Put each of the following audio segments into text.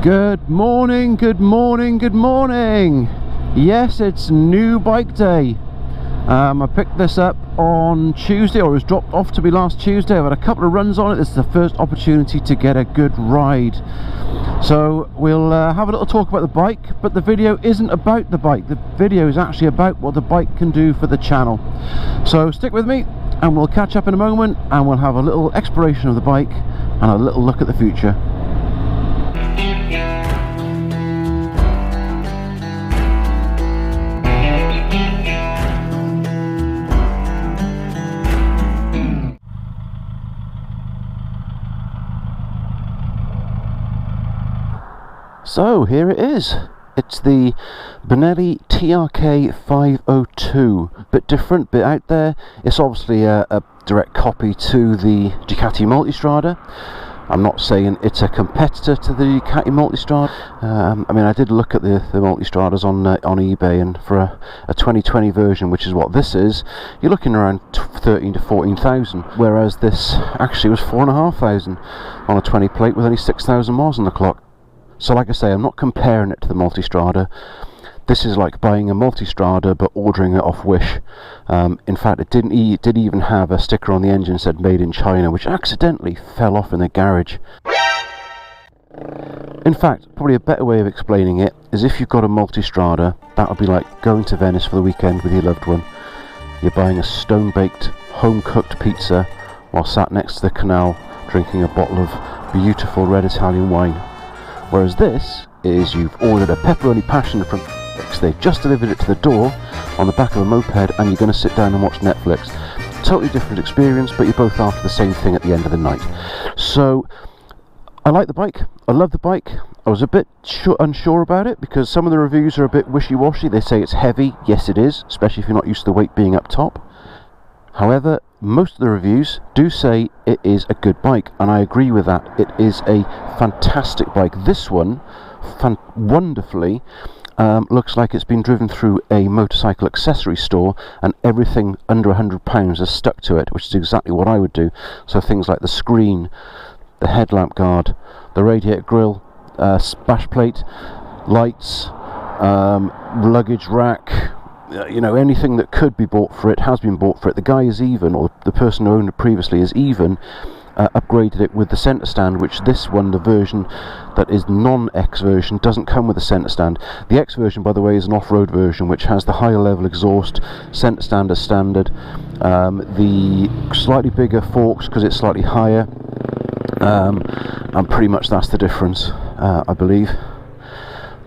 Good morning, good morning, good morning. Yes, it's new bike day. I picked this up on Tuesday, or it was dropped off to me last Tuesday. I've had a couple of runs on it. This is the first opportunity to get a good ride. So we'll have a little talk about the bike, but the video isn't about the bike. The video is actually about what the bike can do for the channel. So stick with me and we'll catch up in a moment, and we'll have a little exploration of the bike and a little look at the future. So here it is. It's the Benelli TRK502. Bit different, bit out there. It's obviously a direct copy to the Ducati Multistrada. I'm not saying it's a competitor to the Ducati Multistrada. I mean, I did look at the Multistradas on eBay, and for a 2020 version, which is what this is, you're looking around 13 to 14,000, whereas this actually was 4,500 on a 20 plate with only 6,000 miles on the clock. So like I say, I'm not comparing it to the Multistrada. This is like buying a Multistrada but ordering it off Wish. In fact, it did even have a sticker on the engine that said made in China, which accidentally fell off in the garage. In fact, probably a better way of explaining it is, if you've got a Multistrada, that would be like going to Venice for the weekend with your loved one. You're buying a stone-baked, home-cooked pizza while sat next to the canal drinking a bottle of beautiful red Italian wine. Whereas this is, you've ordered a pepperoni passion from Netflix, they've just delivered it to the door on the back of a moped, and you're going to sit down and watch Netflix. Totally different experience, but you're both after the same thing at the end of the night. So I like the bike, I love the bike. I was a bit unsure about it because some of the reviews are a bit wishy-washy. They say it's heavy. Yes, it is, especially if you're not used to the weight being up top. However, most of the reviews do say it is a good bike, and I agree with that. It is a fantastic bike. This one, wonderfully, looks like it's been driven through a motorcycle accessory store, and everything under £100 is stuck to it, which is exactly what I would do. So things like the screen, the headlamp guard, the radiator grille, splash plate, lights, luggage rack, you know, anything that could be bought for it has been bought for it. The guy is even, or the person who owned it previously is even, upgraded it with the centre stand, which this one, the version that is non-X version, doesn't come with a centre stand. The X version, by the way, is an off-road version which has the higher level exhaust, centre stand as standard, the slightly bigger forks because it's slightly higher, and pretty much that's the difference, I believe.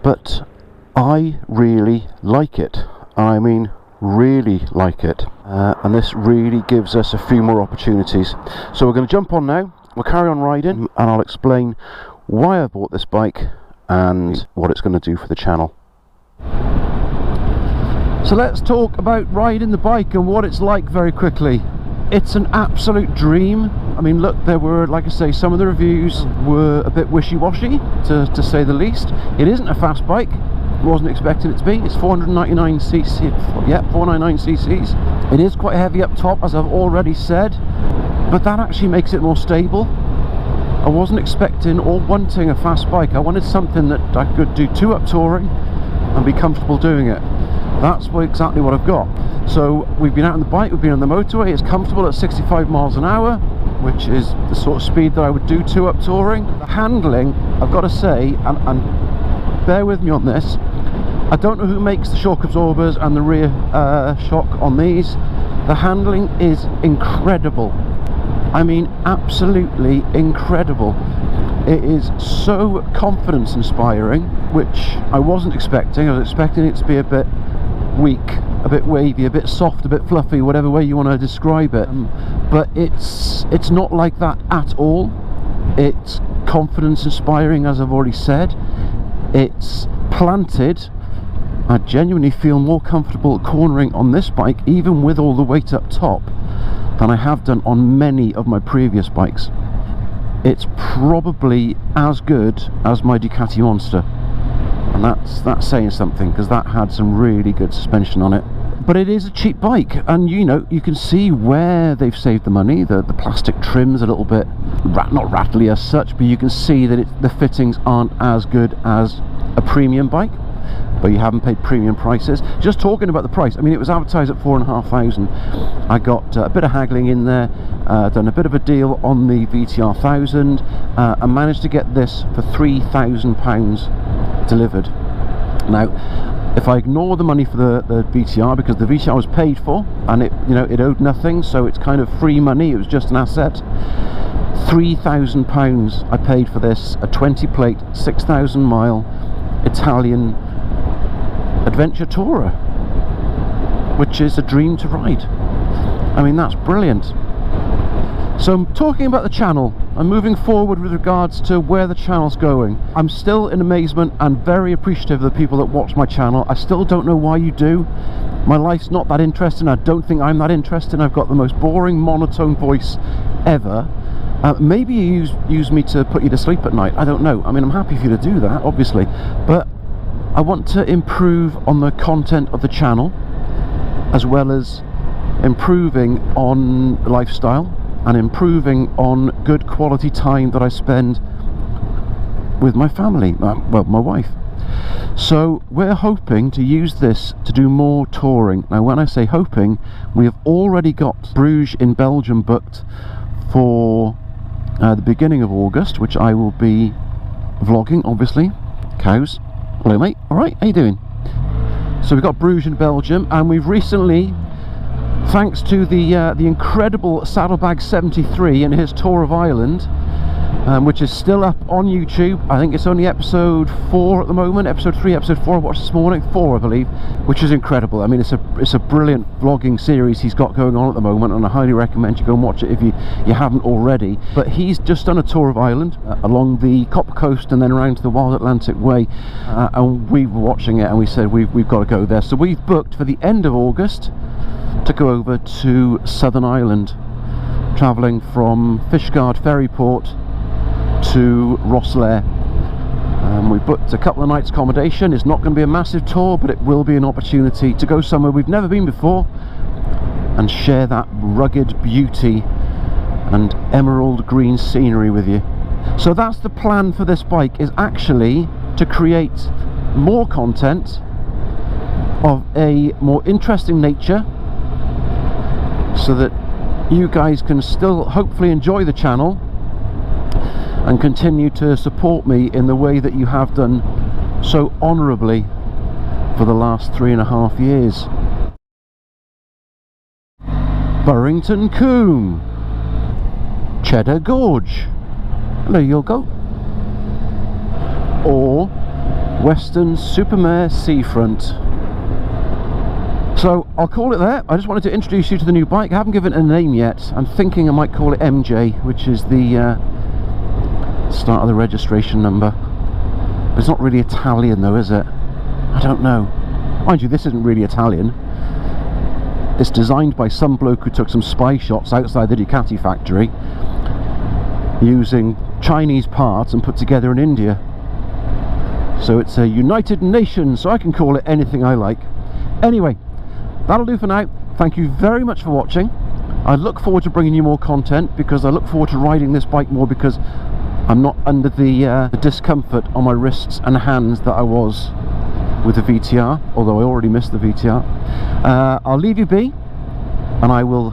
But I really like it. I mean, really like it, and this really gives us a few more opportunities. So we're going to jump on now, we'll carry on riding, and I'll explain why I bought this bike and what it's going to do for the channel. So let's talk about riding the bike and what it's like very quickly. It's an absolute dream. I mean, look, there were, like I say, some of the reviews were a bit wishy-washy, to say the least. It isn't a fast bike. Wasn't expecting it to be. It's 499cc. Yeah, 499 cc's. It is quite heavy up top, as I've already said, but that actually makes it more stable. I wasn't expecting or wanting a fast bike. I wanted something that I could do two-up touring and be comfortable doing it. That's exactly what I've got. So we've been out on the bike, we've been on the motorway. It's comfortable at 65 miles an hour, which is the sort of speed that I would do two-up touring. The handling, I've got to say, and bear with me on this, I don't know who makes the shock absorbers and the rear shock on these. The handling is incredible. I mean, absolutely incredible. It is so confidence inspiring, which I wasn't expecting. I was expecting it to be a bit weak, a bit wavy, a bit soft, a bit fluffy, whatever way you want to describe it. But it's not like that at all. It's confidence inspiring, as I've already said. It's planted. I genuinely feel more comfortable cornering on this bike, even with all the weight up top, than I have done on many of my previous bikes. It's probably as good as my Ducati Monster, and that's saying something, because that had some really good suspension on it. but it is a cheap bike, and you know, you can see where they've saved the money. The plastic trim's a little bit not rattly as such, but you can see that the fittings aren't as good as a premium bike, but you haven't paid premium prices. Just talking about the price, I mean, it was advertised at 4,500. I got a bit of haggling in there, done a bit of a deal on the VTR 1000, and managed to get this for £3,000 delivered. Now, if I ignore the money for the VTR, because the VTR was paid for and it, you know, it owed nothing, so it's kind of free money, it was just an asset. £3,000 I paid for this, a 20 plate 6,000 mile Italian adventure tourer, which is a dream to ride. I mean, that's brilliant. So I'm talking about the channel. I'm moving forward with regards to where the channel's going. I'm still in amazement and very appreciative of the people that watch my channel. I still don't know why you do. My life's not that interesting. I don't think I'm that interesting. I've got the most boring monotone voice ever. Maybe you use me to put you to sleep at night. I don't know. I mean, I'm happy for you to do that, obviously, but I want to improve on the content of the channel, as well as improving on lifestyle and improving on good quality time that I spend with my family, well, my wife. So we're hoping to use this to do more touring. Now, when I say hoping, we have already got Bruges in Belgium booked for the beginning of August, which I will be vlogging, obviously. Cows. Hello, mate. All right, how you doing? So we've got Bruges in Belgium, and we've recently, thanks to the incredible Saddlebag 73 and his tour of Ireland, which is still up on YouTube. I think it's only episode 4 at the moment, episode 3, episode 4 I watched this morning, 4 I believe, which is incredible. I mean, it's a brilliant vlogging series he's got going on at the moment, and I highly recommend you go and watch it if you haven't already. But he's just done a tour of Ireland along the Copper Coast and then around to the Wild Atlantic Way, and we were watching it and we said we've got to go there. So we've booked for the end of August to go over to Southern Ireland, travelling from Fishguard Ferry Port to Rosslare. We booked a couple of nights accommodation. It's not going to be a massive tour, but it will be an opportunity to go somewhere we've never been before and share that rugged beauty and emerald green scenery with you. So that's the plan for this bike, is actually to create more content of a more interesting nature, so that you guys can still hopefully enjoy the channel and continue to support me in the way that you have done so honourably for the last 3.5 years. Burrington Combe, Cheddar Gorge, there you'll go, or Western Supermare Seafront. So I'll call it there. I just wanted to introduce you to the new bike. I haven't given it a name yet. I'm thinking I might call it MJ, which is the start of the registration number. But it's not really Italian though, is it? I don't know. Mind you, this isn't really Italian. It's designed by some bloke who took some spy shots outside the Ducati factory using Chinese parts and put together in India. So it's a United Nations, so I can call it anything I like. Anyway, that'll do for now. Thank you very much for watching. I look forward to bringing you more content, because I look forward to riding this bike more, because I'm not under the discomfort on my wrists and hands that I was with the VTR, although I already missed the VTR. I'll leave you be, and I will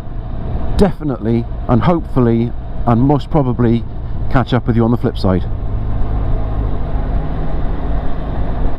definitely and hopefully and most probably catch up with you on the flip side.